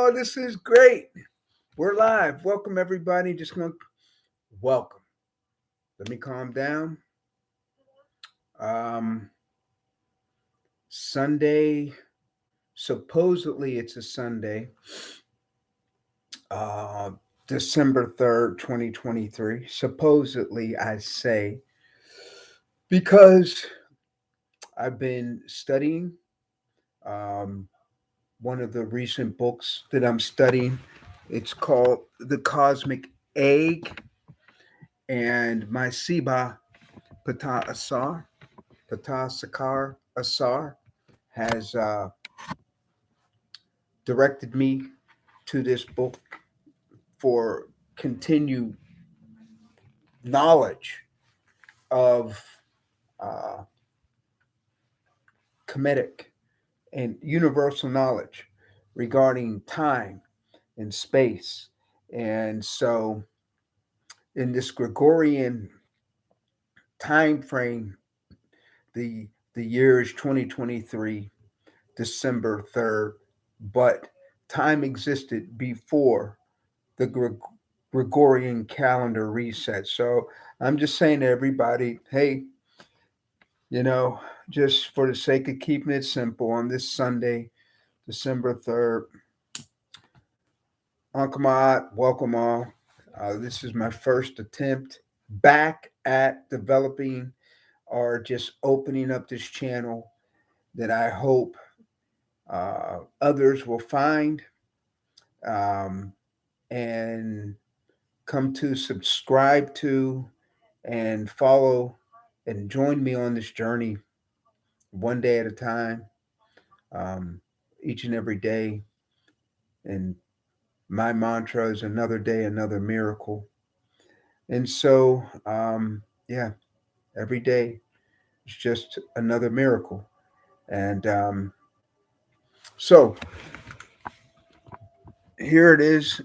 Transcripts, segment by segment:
Oh, this is great. We're live. Welcome, everybody. Just going to welcome. Let me calm down. Um, Sunday, supposedly it's a Sunday, uh, December 3rd, 2023. Supposedly, I say, because I've been studying um, one of the recent books that I'm studying. It's called The Cosmic Egg, and my Siba Patah Sakar Asar has directed me to this book for continued knowledge of uh, Kemetic and universal knowledge regarding time and space. And so, in this Gregorian time frame, the year is 2023, December 3rd, but time existed before the Gregorian calendar reset. So I'm just saying to everybody, hey, you know, just for the sake of keeping it simple, on this Sunday, December 3rd, Uncle Maat, welcome all. This is my first attempt back at developing or just opening up this channel that I hope others will find um, and come to subscribe to and follow and join me on this journey one day at a time, um, each and every day. And my mantra is another day, another miracle. And so, yeah, every day is just another miracle. And so here it is,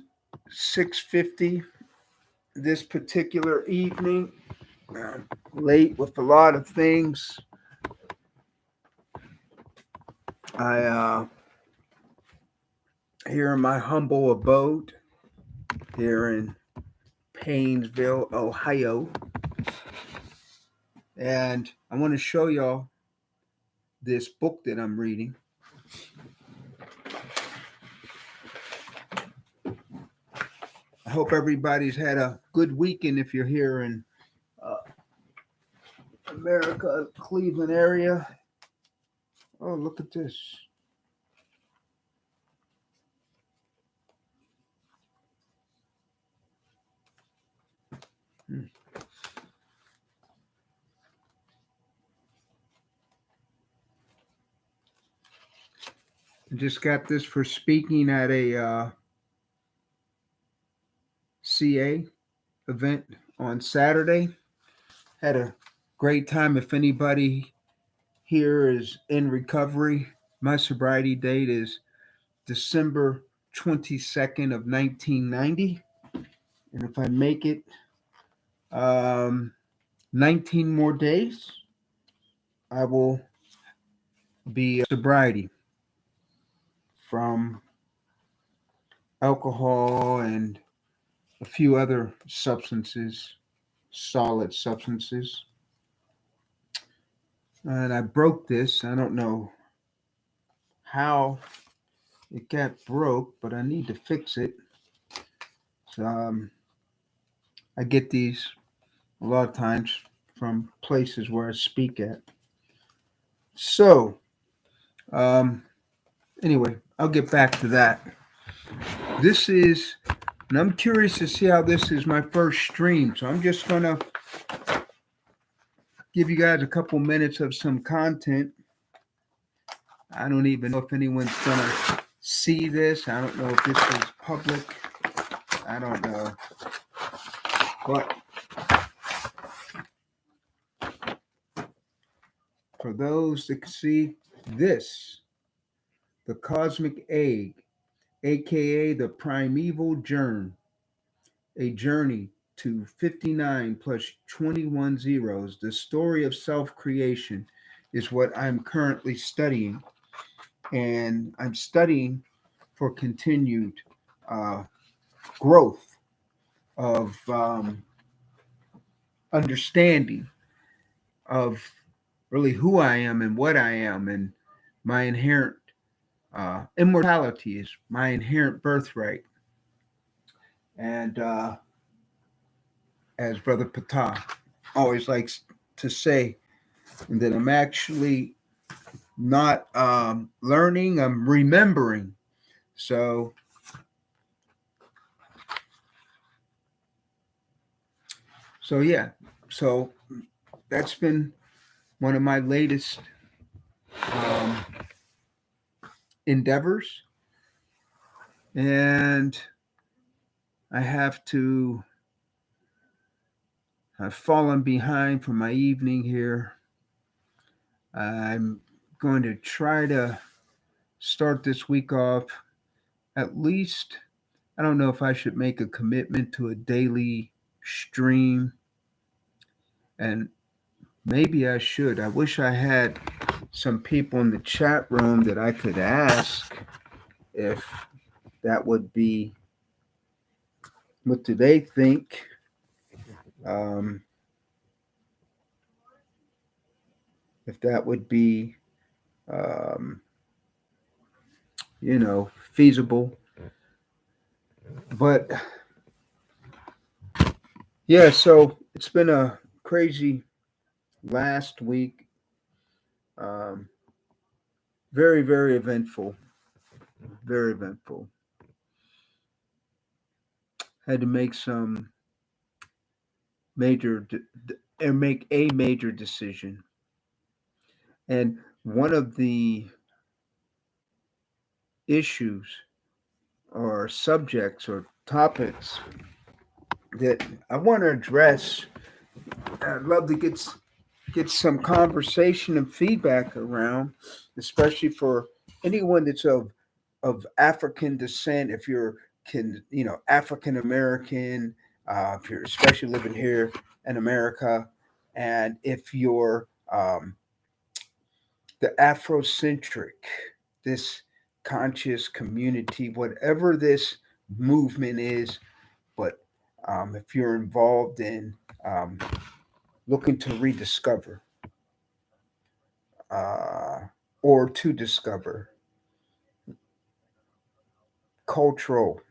6:50 this particular evening. Uh, Late with a lot of things. I here in my humble abode here in Painesville, Ohio, and I want to show y'all this book that I'm reading. I hope everybody's had a good weekend if you're here in uh, America, Cleveland area. Oh, look at this. Hmm. I just got this for speaking at a CA event on Saturday. Had a great time. If anybody here is in recovery, my sobriety date is December 22nd of 1990. And if I make it 19 more days, I will be sobriety from alcohol and a few other substances, solid substances. And I broke this. I don't know how it got broke, but I need to fix it. So, I get these a lot of times from places where I speak at. So, um, anyway, I'll get back to that. This is, and I'm curious to see how this is my first stream. So I'm just going to give you guys a couple minutes of some content. I don't even know if anyone's going to see this. I don't know if this is public. I don't know. But for those that can see this, the cosmic egg, aka the primeval germ, a journey to 59 plus 21 zeros, the story of self creation, is what I'm currently studying. And I'm studying for continued uh, growth of understanding of really who I am and what I am, and my inherent immortality is my inherent birthright. And as Brother Patah always likes to say, that I'm actually not learning, I'm remembering. So, yeah. So that's been one of my latest um, endeavors. And I have to, I've fallen behind for my evening here. I'm going to try to start this week off at least. I don't know if I should make a commitment to a daily stream, and maybe I should. I wish I had some people in the chat room that I could ask if that would be, what do they think? Um, if that would be, um, feasible. But yeah, so it's been a crazy last week. Um, very, very eventful. Very eventful. Had to make some major, and make a major decision. And one of the issues or subjects or topics that I want to address, I'd love to get some conversation and feedback around, especially for anyone that's of African descent. If you're African American, if you're especially living here in America, and if you're the Afrocentric, this conscious community, whatever this movement is, but if you're involved in um, looking to rediscover uh, or to discover cultural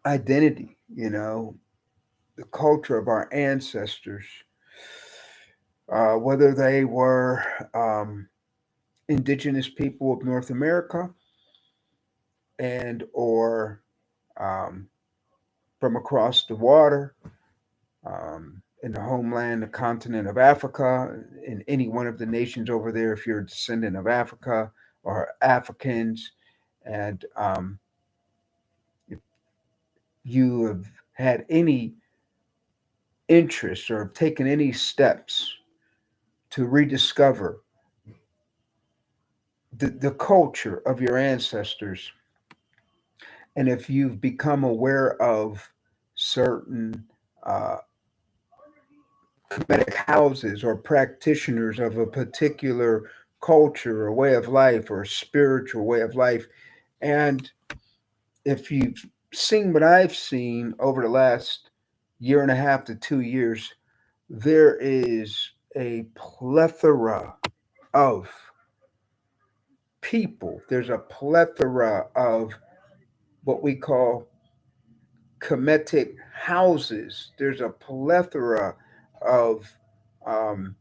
identity, the culture of our ancestors, whether they were indigenous people of North America and or um, from across the water, in the homeland, the continent of Africa, in any one of the nations over there, if you're a descendant of Africa or Africans, and if you have had any interest or have taken any steps to rediscover the culture of your ancestors, and if you've become aware of certain uh, Kemetic houses or practitioners of a particular culture or way of life or spiritual way of life. And if you've seen what I've seen over the last year and a half to 2 years, there is a plethora of people. There's a plethora of what we call Kemetic houses. There's a plethora of um,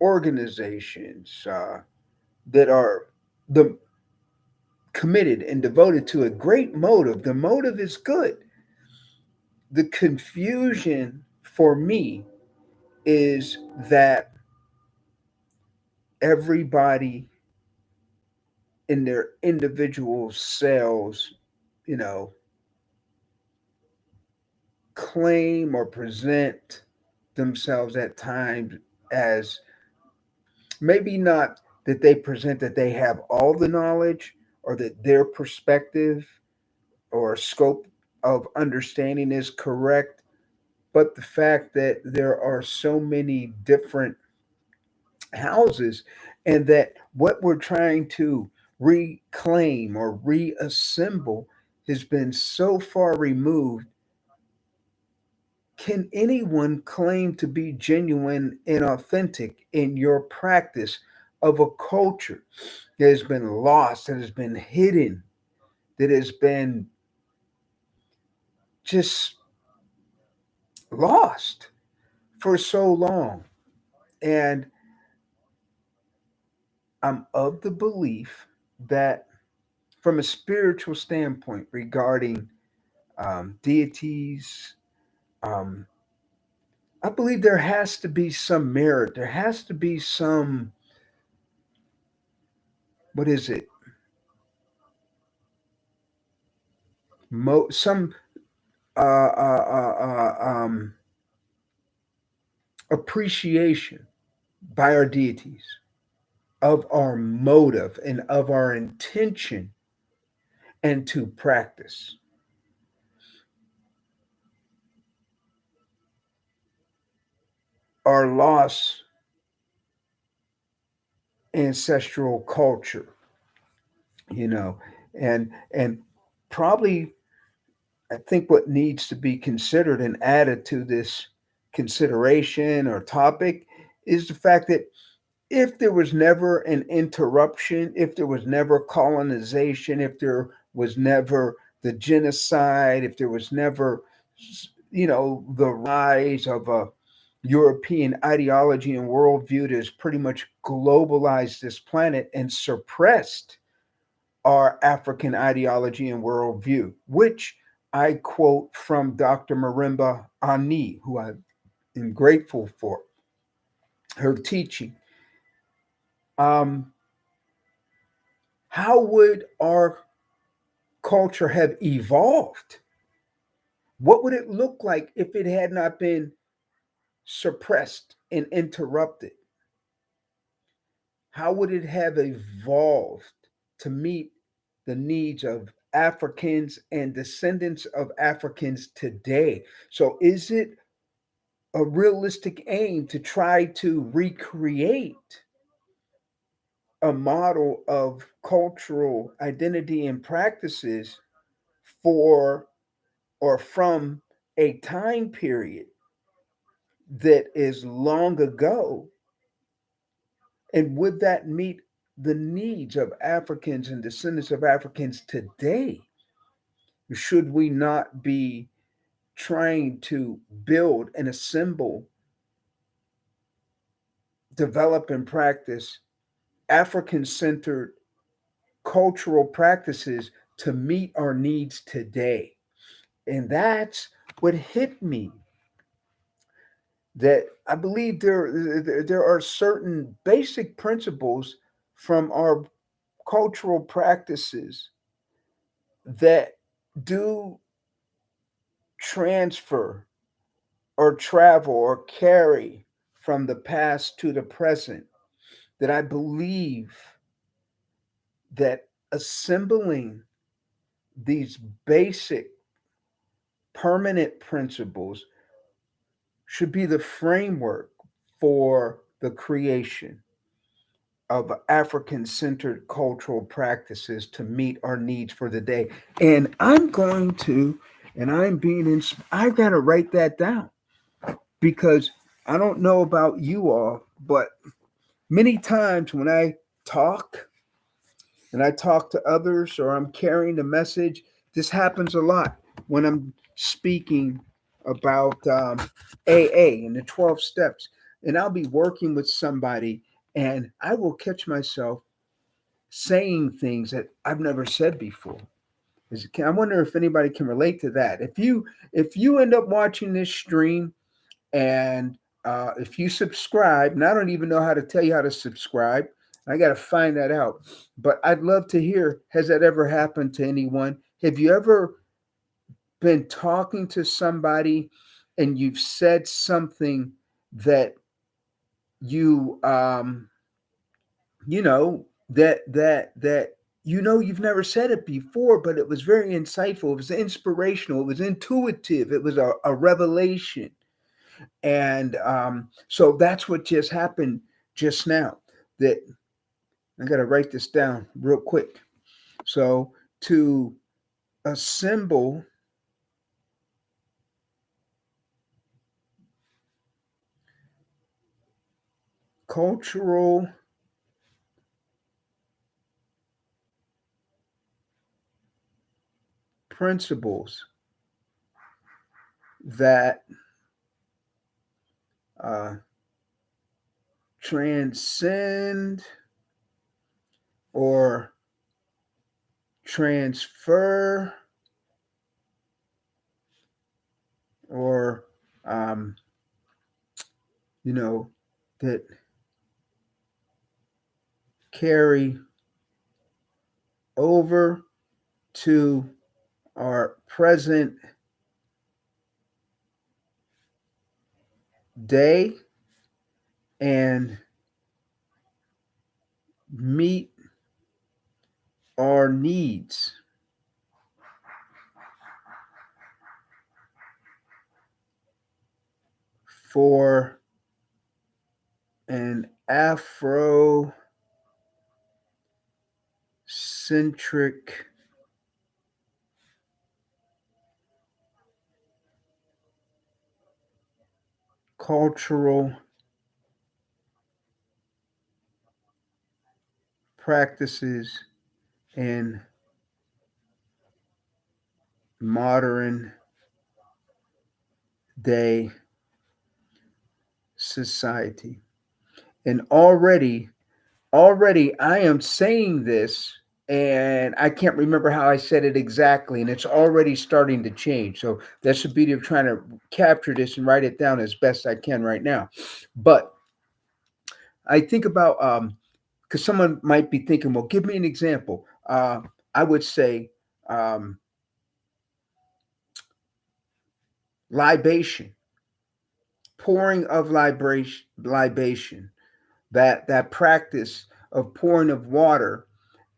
organizations that are the committed and devoted to a great motive. The motive is good. The confusion for me is that everybody in their individual selves, you know, claim or present themselves at times as, maybe not that they present that they have all the knowledge or that their perspective or scope of understanding is correct, but the fact that there are so many different houses, and that what we're trying to reclaim or reassemble has been so far removed. Can anyone claim to be genuine and authentic in your practice of a culture that has been lost, that has been hidden, that has been just lost for so long? And I'm of the belief that, from a spiritual standpoint, regarding deities, um, I believe there has to be some merit. There has to be some, what is it? Some uh, uh, uh, uh, um, appreciation by our deities of our motive and of our intention and to practice. Our lost ancestral culture, you know, and probably I think what needs to be considered and added to this consideration or topic is the fact that if there was never an interruption, if there was never colonization, if there was never the genocide, if there was never, the rise of a European ideology and worldview that has pretty much globalized this planet and suppressed our African ideology and worldview, which I quote from Dr. Marimba Ani, who I am grateful for her teaching. Um, how would our culture have evolved? What would it look like if it had not been suppressed and interrupted? How would it have evolved to meet the needs of Africans and descendants of Africans today? So, is it a realistic aim to try to recreate a model of cultural identity and practices for or from a time period that is long ago? And would that meet the needs of Africans and descendants of Africans today? Should we not be trying to build and assemble, develop, and practice African centered cultural practices to meet our needs today? And that's what hit me, that I believe there are certain basic principles from our cultural practices that do transfer or travel or carry from the past to the present, that I believe that assembling these basic permanent principles should be the framework for the creation of African centered cultural practices to meet our needs for the day. And I'm being I got to write that down, because I don't know about you all, but many times when I talk and I talk to others or I'm carrying a message, this happens a lot when I'm speaking about AA and the 12 steps. And I'll be working with somebody and I will catch myself saying things that I've never said before. I wonder if anybody can relate to that. If you end up watching this stream and if you subscribe, and I don't even know how to tell you how to subscribe, I got to find that out. But I'd love to hear, has that ever happened to anyone? Have you ever been talking to somebody and you've said something that you, you've never said it before, but it was very insightful. It was inspirational. It was intuitive. It was a revelation. And so that's what just happened just now. That I got to write this down real quick. So, to assemble cultural principles that uh, transcend or transfer or um, you know that carry over to our present day and meet our needs for an Afrocentric cultural practices in modern day society. And already I am saying this and I can't remember how I said it exactly, and it's already starting to change. So that's the beauty of trying to capture this and write it down as best I can right now. But I think about because someone might be thinking, well, give me an example. I would say um, libation, pouring of libation, that practice of pouring of water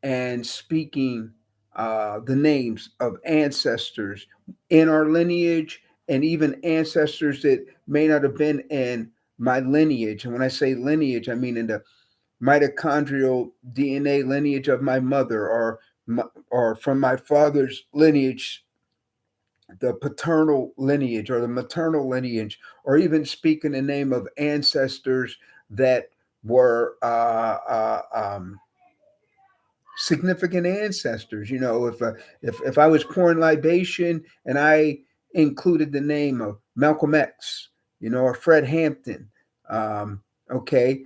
and speaking the names of ancestors in our lineage and even ancestors that may not have been in my lineage. And when I say lineage, I mean in the mitochondrial DNA lineage of my mother, or from my father's lineage, the paternal lineage or the maternal lineage, or even speak in the name of ancestors that were significant ancestors. If I was pouring libation and I included the name of Malcolm X, or Fred Hampton, um, okay,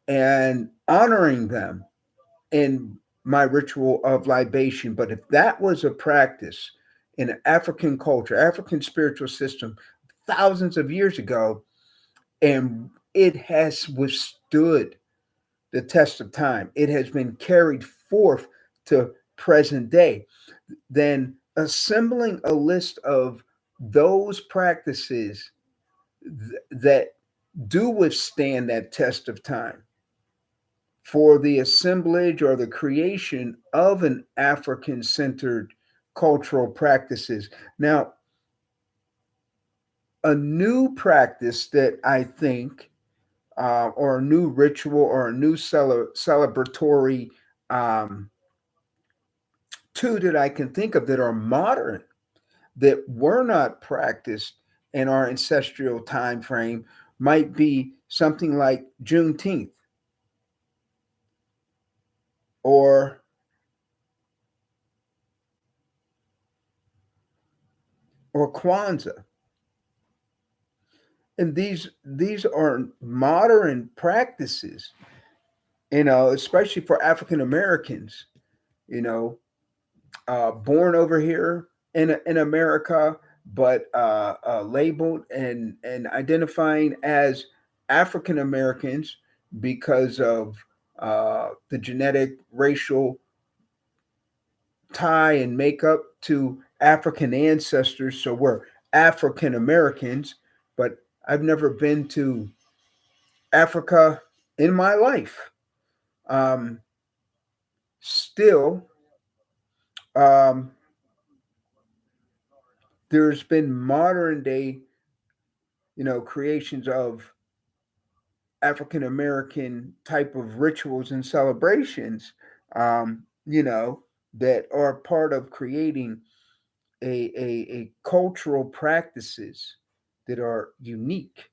and honoring them in my ritual of libation. But if that was a practice in African culture, African spiritual system, thousands of years ago, and it has withstood the test of time, it has been carried forth to present day, then assembling a list of those practices that do withstand that test of time for the assemblage or the creation of an African centered cultural practices. Now, a new practice that I think, or a new ritual or a new celebratory um, two that I can think of that are modern, that were not practiced in our ancestral time frame, might be something like Juneteenth or Kwanzaa. And these are modern practices, especially for African Americans, you know, born over here in America, but labeled and identifying as African Americans because of the genetic racial tie and makeup to African ancestors. So we're African Americans, but I've never been to Africa in my life. Um, Still, um, there's been modern day, creations of African American type of rituals and celebrations, you know, that are part of creating a cultural practices that are unique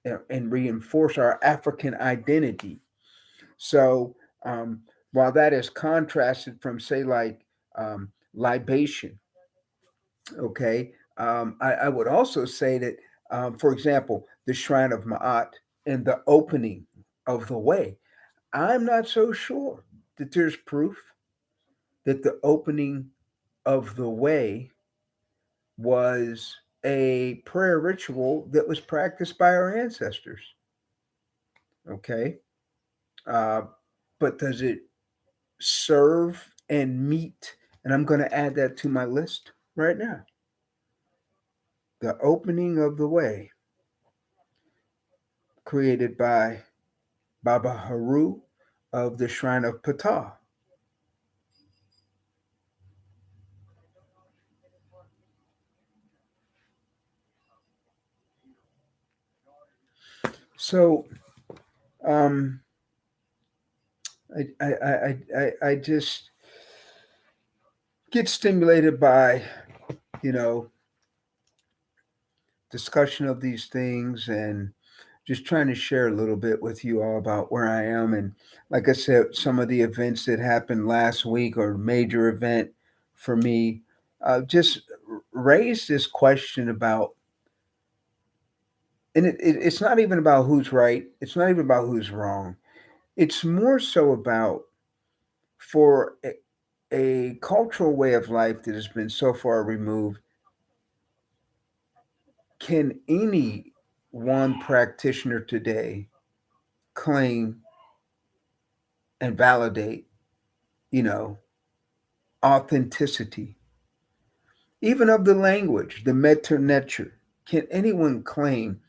and reinforce our African identity. So while that is contrasted from, say, like libation, okay, I would also say that, for example, the Shrine of Ma'at and the opening of the way, I'm not so sure that there's proof that the opening of the way was a prayer ritual that was practiced by our ancestors. Okay. Uh, but does it serve and meet? And I'm going to add that to my list right now. The opening of the way, created by Baba Haru of the Shrine of Ptah. So um, I just get stimulated by, you know, discussion of these things and just trying to share a little bit with you all about where I am. And like I said, some of the events that happened last week or major event for me just raised this question about, and it's not even about who's right. It's not even about who's wrong. It's more so about for a cultural way of life that has been so far removed, can any one practitioner today claim and validate, you know, authenticity, even of the language, the Meter Neter? Can anyone claim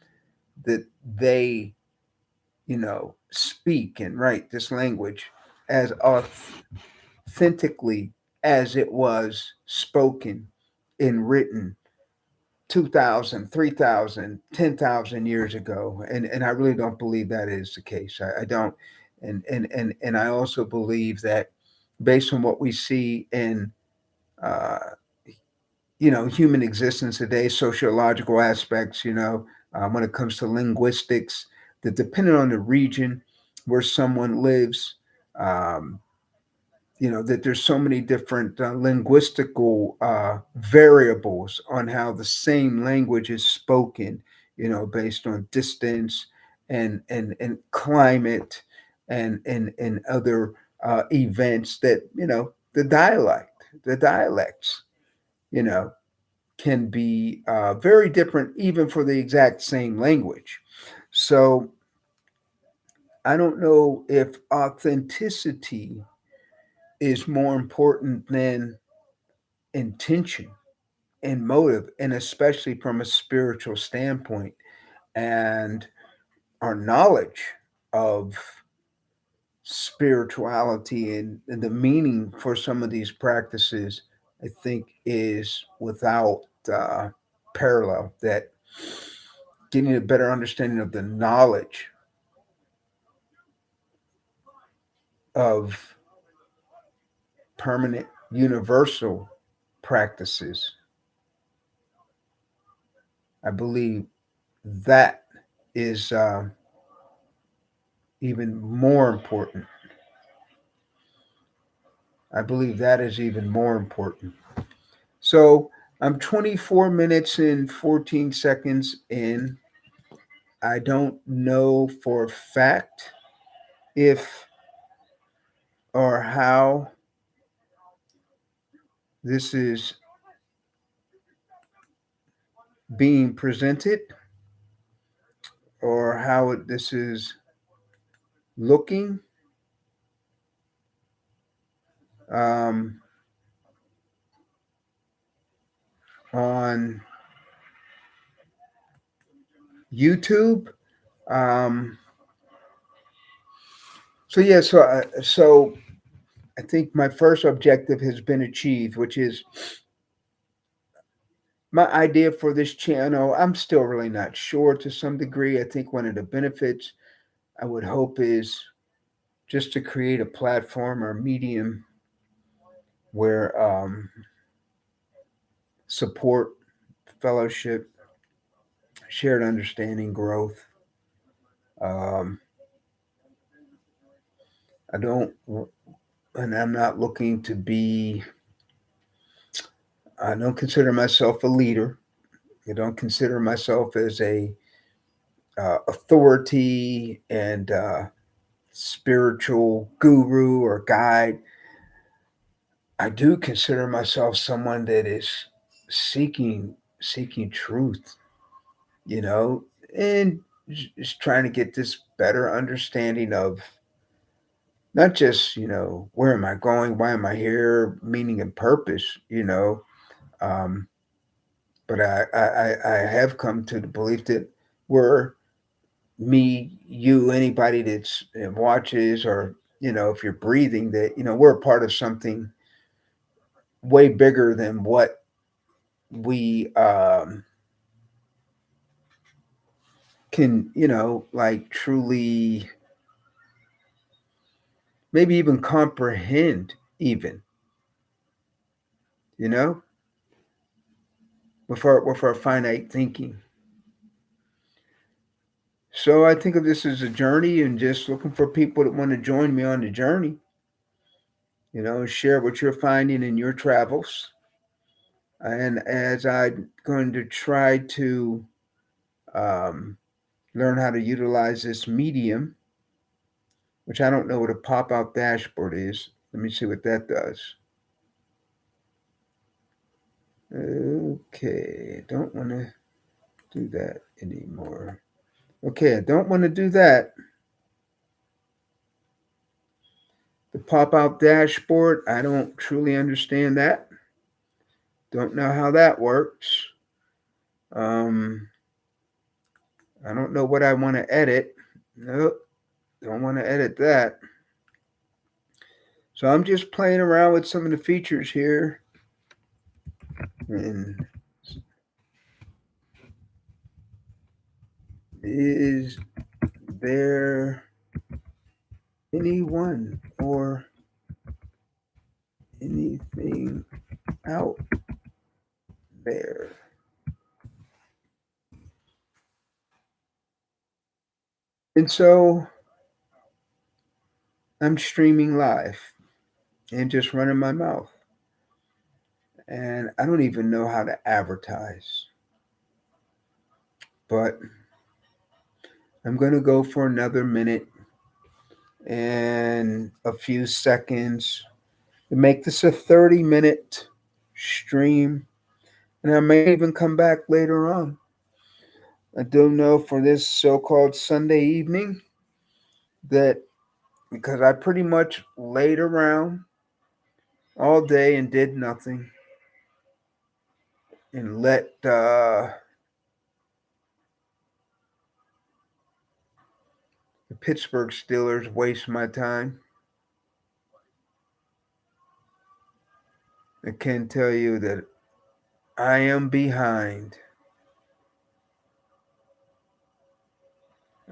that they, you know, speak and write this language as authentically as it was spoken and written 2,000, 3,000, 10,000 years ago? And I really don't believe that is the case. I don't. And I also believe that based on what we see in uh, human existence today, sociological aspects, when it comes to linguistics, that depending on the region where someone lives, um, that there's so many different linguistical variables on how the same language is spoken, based on distance and climate and other events that, the dialects, you know, can be very different even for the exact same language. So I don't know if authenticity is more important than intention and motive, and especially from a spiritual standpoint, and our knowledge of spirituality and the meaning for some of these practices, I think, is without uh, parallel. That getting a better understanding of the knowledge of permanent universal practices, I believe that is even more important. I believe that is even more important. So I'm 24 minutes and 14 seconds in. I don't know for a fact if or how this is being presented or how this is looking um, on YouTube. Um, so I think my first objective has been achieved, which is my idea for this channel. I'm still really not sure to some degree. I think one of the benefits I would hope is just to create a platform or medium where support, fellowship, shared understanding, growth. Um, I don't, and I'm not looking to be, I don't consider myself a leader. I don't consider myself as a authority and spiritual guru or guide. I do consider myself someone that is seeking truth, you know, and just trying to get this better understanding of not just, where am I going, why am I here, meaning and purpose. Um, but I have come to the belief that we're me, you, anybody that's watches or if you're breathing, that we're a part of something way bigger than what we can like truly maybe even comprehend even you know with our finite thinking. So I think of this as a journey and just looking for people that want to join me on the journey, share what you're finding in your travels. And as I'm going to try to um, learn how to utilize this medium, which I don't know what a pop out dashboard is. Let me see what that does. Okay, don't want to do that anymore. Okay, I don't want to do that. The pop out dashboard, I don't truly understand that. Don't know how that works. Um, I don't know what I want to edit. Nope, don't want to edit that. So I'm just playing around with some of the features here. And is there anyone or anything out there? And so I'm streaming live and just running my mouth. And I don't even know how to advertise, but I'm going to go for another minute and a few seconds to make this a 30-minute stream. And I may even come back later on. I do know for this so called Sunday evening that because I pretty much laid around all day and did nothing and let the Pittsburgh Steelers waste my time. I can tell you that I am behind.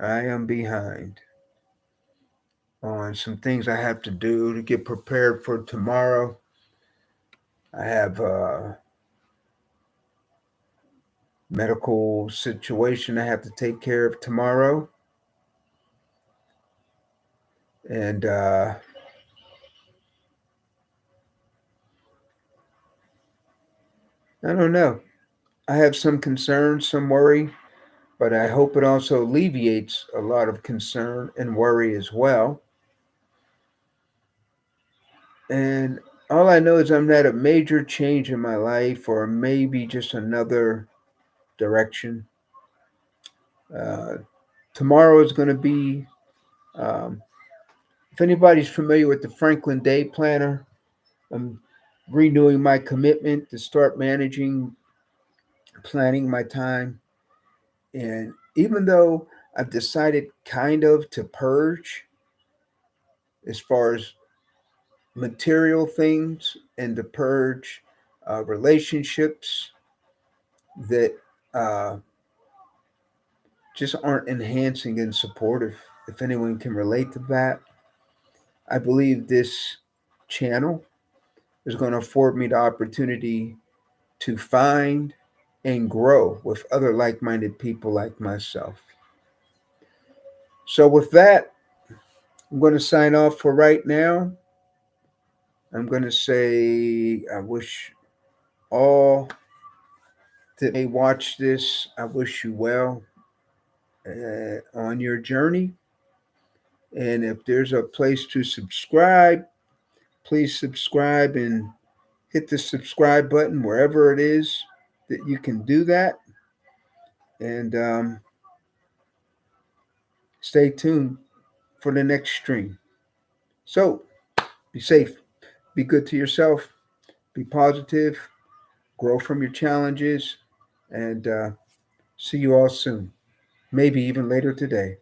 I am behind on some things I have to do to get prepared for tomorrow. I have a medical situation I have to take care of tomorrow. And I don't know. I have some concern, some worry, but I hope it also alleviates a lot of concern and worry as well. And all I know is I'm at a major change in my life, or maybe just another direction. Uh, Tomorrow is going to be, um, if anybody's familiar with the Franklin Day Planner, I'm renewing my commitment to start managing, planning my time. And even though I've decided kind of to purge as far as material things and to purge relationships that uh, just aren't enhancing and supportive. if anyone can relate to that. I believe this channel is going to afford me the opportunity to find and grow with other like minded people like myself. So, with that, I'm going to sign off for right now. I'm going to say I wish all that may watch this, I wish you well on your journey. And if there's a place to subscribe, please subscribe and hit the subscribe button wherever it is that you can do that. And stay tuned for the next stream. So be safe, be good to yourself, be positive, grow from your challenges, and see you all soon, maybe even later today.